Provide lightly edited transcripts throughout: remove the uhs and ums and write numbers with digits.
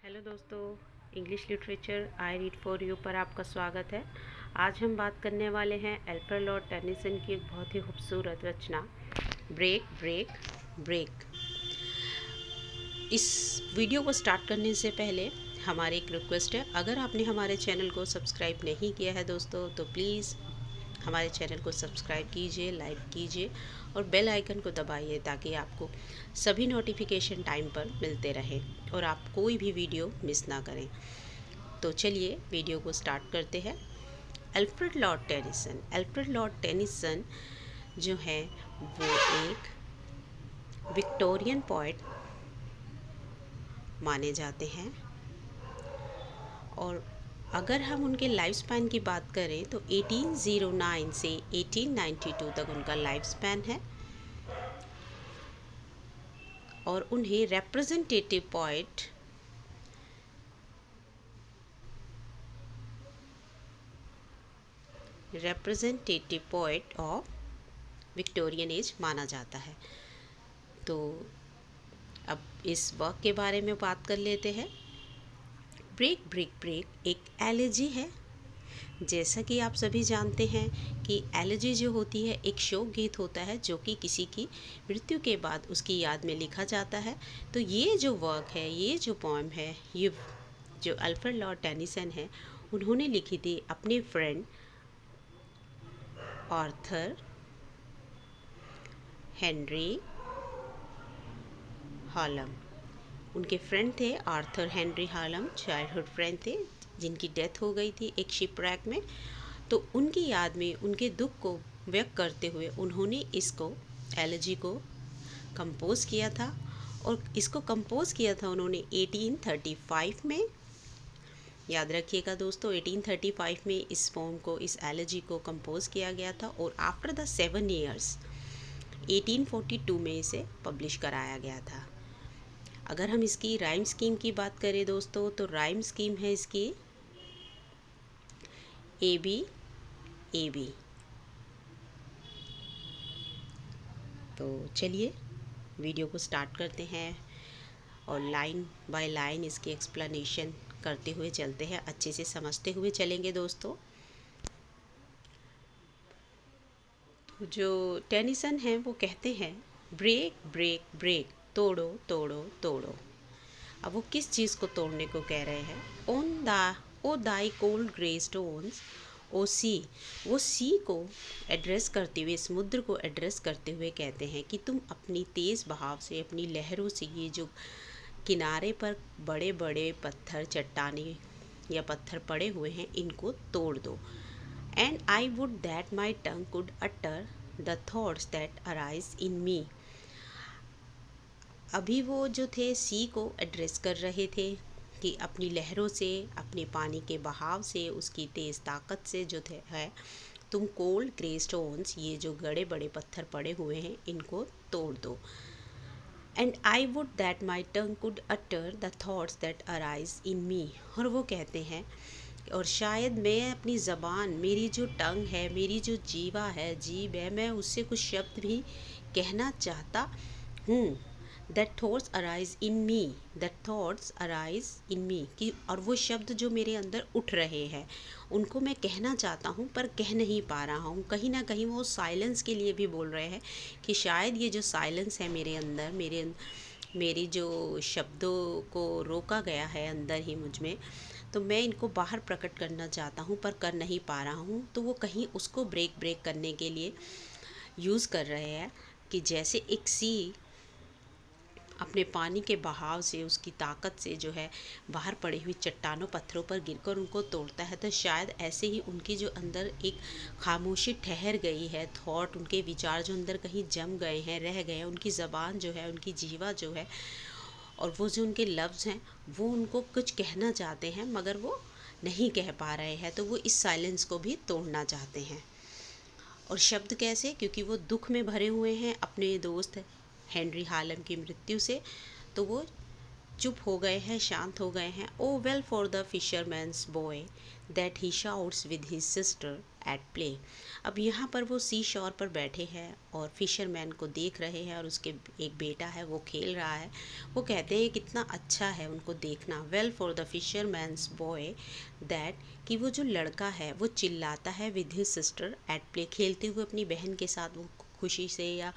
Hello दोस्तों, English literature I read for you पर आपका स्वागत है। आज हम बात करने वाले हैं अल्फ्रेड लॉर्ड टेनिसन की एक बहुत ही खूबसूरत रचना ब्रेक ब्रेक ब्रेक। इस वीडियो को स्टार्ट करने से पहले हमारी एक रिक्वेस्ट है, अगर आपने हमारे चैनल को सब्सक्राइब नहीं किया है दोस्तों तो प्लीज़ हमारे चैनल को सब्सक्राइब कीजिए, लाइक कीजिए और बेल आइकन को दबाइए ताकि आपको सभी नोटिफिकेशन टाइम पर मिलते रहे और आप कोई भी वीडियो मिस ना करें। तो चलिए वीडियो को स्टार्ट करते हैं। अल्फ्रेड लॉर्ड टेनिसन जो है वो एक विक्टोरियन पोएट माने जाते हैं और अगर हम उनके लाइफ स्पैन की बात करें तो 1809 से 1892 तक उनका लाइफ स्पैन है और उन्हें representative poet of Victorian age माना जाता है। तो अब इस वर्क के बारे में बात कर लेते हैं। ब्रेक ब्रेक ब्रेक एक एलेजी है। जैसा कि आप सभी जानते हैं कि एलेजी जो होती है एक शोक गीत होता है जो कि किसी की मृत्यु के बाद उसकी याद में लिखा जाता है। तो ये जो वर्क है, ये जो पोएम है, ये जो अल्फ्रेड लॉर्ड टेनिसन है उन्होंने लिखी थी अपने फ्रेंड आर्थर हेनरी हालम। उनके फ्रेंड थे आर्थर हेनरी हालम, चाइल्डहुड फ्रेंड थे जिनकी डेथ हो गई थी एक शिपरैक में। तो उनकी याद में उनके दुख को व्यक्त करते हुए उन्होंने इसको एलेजी को कंपोज़ किया था और इसको कंपोज़ किया था उन्होंने 1835 में। याद रखिएगा दोस्तों, 1835 में इस पोम को, इस एलेजी को कंपोज़ किया गया था और आफ्टर द 7 ईयर्स 1842 में इसे पब्लिश कराया गया था। अगर हम इसकी राइम स्कीम की बात करें दोस्तों तो राइम स्कीम है इसकी ए बी ए बी। तो चलिए वीडियो को स्टार्ट करते हैं और लाइन बाय लाइन इसकी एक्सप्लेनेशन करते हुए चलते हैं, अच्छे से समझते हुए चलेंगे दोस्तों। जो टेनिसन है वो कहते हैं ब्रेक ब्रेक ब्रेक, तोड़ो तोड़ो तोड़ो। अब वो किस चीज़ को तोड़ने को कह रहे हैं? On the O thy cold grey stones O sea. वो सी को एड्रेस करते हुए, समुद्र को एड्रेस करते हुए कहते हैं कि तुम अपनी तेज़ बहाव से, अपनी लहरों से ये जो किनारे पर बड़े बड़े पत्थर, चट्टाने या पत्थर पड़े हुए हैं इनको तोड़ दो। And I would that my tongue could utter the thoughts that arise in me. अभी वो जो थे सी को एड्रेस कर रहे थे कि अपनी लहरों से, अपने पानी के बहाव से, उसकी तेज़ ताकत से जो थे है तुम कोल्ड ग्रे स्टोन्स, ये जो गड़े बड़े पत्थर पड़े हुए हैं इनको तोड़ दो। And I would that my tongue could utter the thoughts that arise in me. और वो कहते हैं और शायद मैं अपनी ज़बान, मेरी जो टंग है, मेरी जो जीवा है, जीभ है, मैं उससे कुछ शब्द भी कहना चाहता हूँ। That thoughts arise in me, that thoughts arise in me कि, और वो शब्द जो मेरे अंदर उठ रहे हैं उनको मैं कहना चाहता हूँ पर कह नहीं पा रहा हूँ। कहीं ना कहीं वो साइलेंस के लिए भी बोल रहे हैं कि शायद ये जो साइलेंस है मेरे अंदर, मेरी जो शब्दों को रोका गया है अंदर ही मुझ में, तो मैं इनको बाहर प्रकट करना चाहता हूँ पर कर नहीं पा रहा हूँ। तो वो कहीं उसको ब्रेक करने के लिए यूज़ कर रहे हैं कि जैसे एक सी अपने पानी के बहाव से, उसकी ताकत से जो है बाहर पड़ी हुई चट्टानों पत्थरों पर गिरकर उनको तोड़ता है, तो शायद ऐसे ही उनकी जो अंदर एक खामोशी ठहर गई है, थॉट, उनके विचार जो अंदर कहीं जम गए हैं, रह गए हैं, उनकी ज़बान जो है, उनकी जीवा जो है और वो जो उनके लफ्ज़ हैं वो उनको कुछ कहना चाहते हैं मगर वो नहीं कह पा रहे हैं, तो वो इस साइलेंस को भी तोड़ना चाहते हैं। और शब्द कैसे? क्योंकि वो दुख में भरे हुए हैं अपने दोस्त हेनरी हालम की मृत्यु से, तो वो चुप हो गए हैं, शांत हो गए हैं। O well for the fisherman's boy that he shouts with his sister at play. अब यहाँ पर वो सी शोर पर बैठे हैं और फिशरमैन को देख रहे हैं और उसके एक बेटा है वो खेल रहा है। वो कहते हैं कितना अच्छा है उनको देखना। Well for the fisherman's boy that, कि वो जो लड़का है वो चिल्लाता है with his sister at play, खेलते हुए अपनी बहन के साथ वो खुशी से या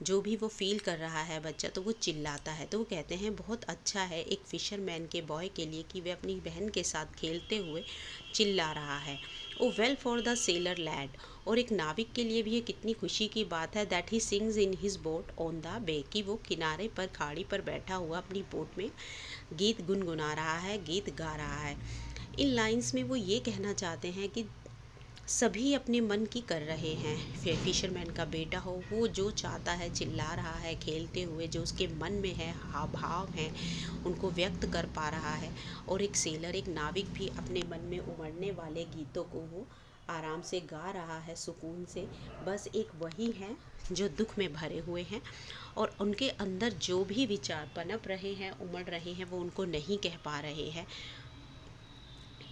जो भी वो फील कर रहा है बच्चा तो वो चिल्लाता है। तो वो कहते हैं बहुत अच्छा है एक फिशरमैन के बॉय के लिए कि वे अपनी बहन के साथ खेलते हुए चिल्ला रहा है। O well for the sailor lad, और एक नाविक के लिए भी ये कितनी खुशी की बात है that he sings in his boat on the bay, कि वो किनारे पर खाड़ी पर बैठा हुआ अपनी बोट में गीत गुनगुना रहा है, गीत गा रहा है। इन लाइंस में वो ये कहना चाहते हैं कि सभी अपने मन की कर रहे हैं। फिशरमैन का बेटा हो वो जो चाहता है चिल्ला रहा है खेलते हुए, जो उसके मन में है हाव भाव हैं उनको व्यक्त कर पा रहा है। और एक सेलर, एक नाविक भी अपने मन में उमड़ने वाले गीतों को वो आराम से गा रहा है सुकून से। बस एक वही है जो दुख में भरे हुए हैं और उनके अंदर जो भी विचार पनप रहे हैं उमड़ रहे हैं वो उनको नहीं कह पा रहे हैं।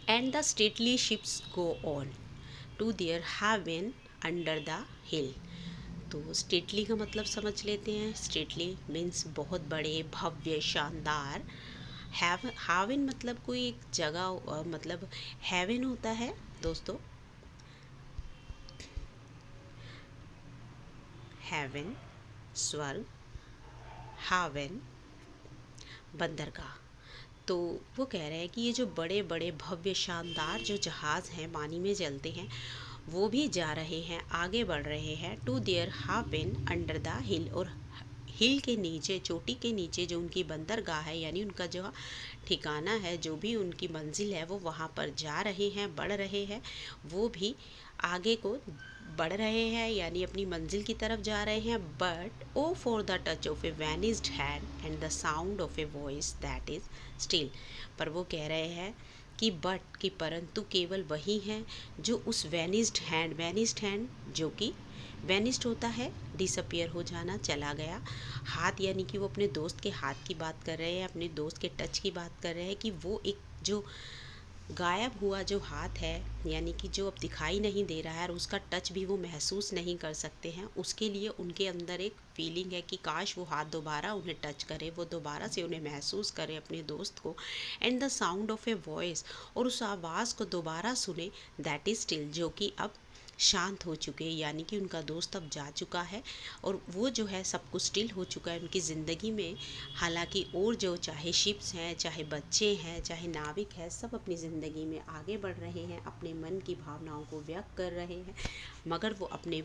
And the stately ships go on to their haven under the hill. तो स्टेटली का मतलब समझ लेते हैं। स्टेटली मीन्स बहुत बड़े, भव्य, शानदार। हैवन मतलब कोई एक जगह, मतलब हेवन होता है दोस्तों, हेवन स्वर्ग, हावन बंदरगाह। तो वो कह रहे हैं कि ये जो बड़े बड़े भव्य शानदार जो जहाज़ हैं पानी में चलते हैं वो भी जा रहे हैं, आगे बढ़ रहे हैं टू देयर हावन अंडर द हिल, और हिल के नीचे, चोटी के नीचे जो उनकी बंदरगाह है यानी उनका जो ठिकाना है, जो भी उनकी मंजिल है वो वहाँ पर जा रहे हैं, बढ़ रहे हैं। वो भी आगे को बढ़ रहे हैं यानी अपनी मंजिल की तरफ जा रहे हैं। But O for the touch of a vanished hand and the sound of a voice that is still. पर वो कह रहे हैं कि बट, कि परंतु केवल वही हैं जो उस वैनिस्ड हैंड जो कि वैनिस्ड होता है डिसअपियर हो जाना, चला गया। हाथ यानी कि वो अपने दोस्त के हाथ की बात कर रहे हैं, अपने दोस्त के टच की बात कर रहे हैं कि वो एक जो गायब हुआ जो हाथ है यानी कि जो अब दिखाई नहीं दे रहा है और उसका टच भी वो महसूस नहीं कर सकते हैं, उसके लिए उनके अंदर एक फीलिंग है कि काश वो हाथ दोबारा उन्हें टच करे, वो दोबारा से उन्हें महसूस करे अपने दोस्त को। And the sound of a voice, और उस आवाज़ को दोबारा सुने दैट इज़ स्टिल, जो कि अब शांत हो चुके यानी कि उनका दोस्त अब जा चुका है और वो जो है सब कुछ स्टिल हो चुका है उनकी ज़िंदगी में। हालांकि और जो चाहे शिप्स हैं, चाहे बच्चे हैं, चाहे नाविक है, सब अपनी ज़िंदगी में आगे बढ़ रहे हैं, अपने मन की भावनाओं को व्यक्त कर रहे हैं, मगर वो अपने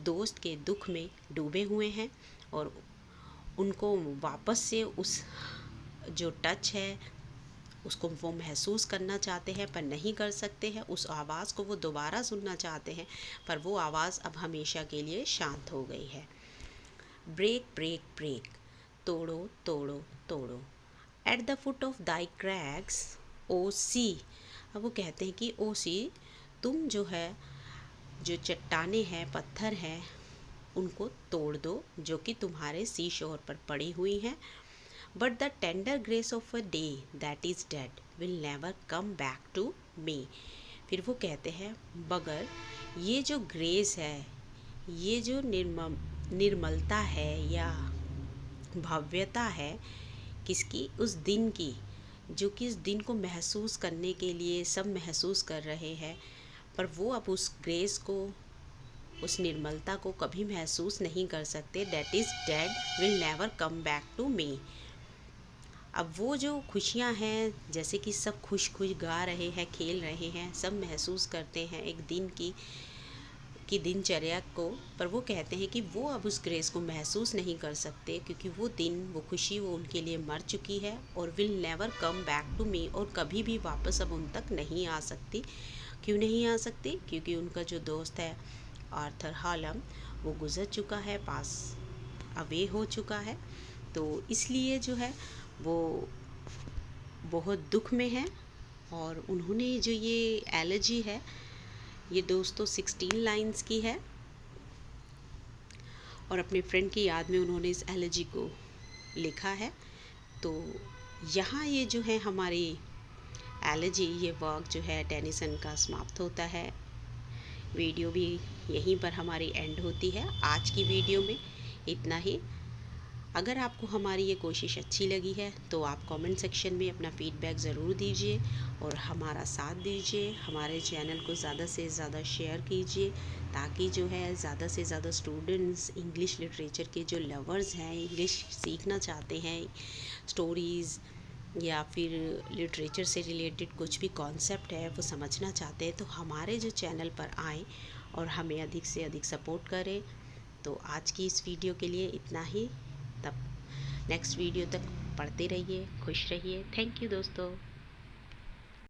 दोस्त के दुख में डूबे हुए हैं और उनको वापस से उस जो टच है उसको वो महसूस करना चाहते हैं पर नहीं कर सकते हैं। उस आवाज़ को वो दोबारा सुनना चाहते हैं पर वो आवाज़ अब हमेशा के लिए शांत हो गई है। ब्रेक ब्रेक ब्रेक, तोड़ो तोड़ो तोड़ो, at the foot of thy crags O sea. अब वो कहते हैं कि ओ सी, तुम जो है जो चट्टाने हैं, पत्थर हैं, उनको तोड़ दो जो कि तुम्हारे सी शोर पर पड़ी हुई हैं। But the tender grace of a day that is dead will never come back to me. फिर वो कहते हैं मगर ये जो ग्रेस है, ये जो निर्मलता है या भव्यता है किसकी, उस दिन की, जो कि इस दिन को महसूस करने के लिए सब महसूस कर रहे हैं, पर वो अब उस ग्रेस को, उस निर्मलता को कभी महसूस नहीं कर सकते। That is dead will never come back to me. अब वो जो खुशियाँ हैं, जैसे कि सब खुश खुश गा रहे हैं, खेल रहे हैं, सब महसूस करते हैं एक दिन की दिनचर्या को, पर वो कहते हैं कि वो अब उस ग्रेस को महसूस नहीं कर सकते क्योंकि वो दिन, वो खुशी वो उनके लिए मर चुकी है और will never come back to me, और कभी भी वापस अब उन तक नहीं आ सकती। क्यों नहीं आ सकती? क्योंकि उनका जो दोस्त है आर्थर हालम वो गुज़र चुका है, पास अवे हो चुका है, तो इसलिए जो है वो बहुत दुख में है। और उन्होंने जो ये एलर्जी है ये दोस्तों 16 लाइंस की है और अपने फ्रेंड की याद में उन्होंने इस एलर्जी को लिखा है। तो यहाँ ये जो है हमारी एलर्जी, ये वर्क जो है टेनिसन का समाप्त होता है। वीडियो भी यहीं पर हमारी एंड होती है। आज की वीडियो में इतना ही। अगर आपको हमारी ये कोशिश अच्छी लगी है तो आप कमेंट सेक्शन में अपना फीडबैक ज़रूर दीजिए और हमारा साथ दीजिए। हमारे चैनल को ज़्यादा से ज़्यादा शेयर कीजिए ताकि जो है ज़्यादा से ज़्यादा स्टूडेंट्स, इंग्लिश लिटरेचर के जो लवर्स हैं, इंग्लिश सीखना चाहते हैं, स्टोरीज़ या फिर लिटरेचर से रिलेटेड कुछ भी कॉन्सेप्ट है वो समझना चाहते हैं, तो हमारे जो चैनल पर आएँ और हमें अधिक से अधिक सपोर्ट करें। तो आज की इस वीडियो के लिए इतना ही। तब नेक्स्ट वीडियो तक पढ़ते रहिए, खुश रहिए। थैंक यू दोस्तों।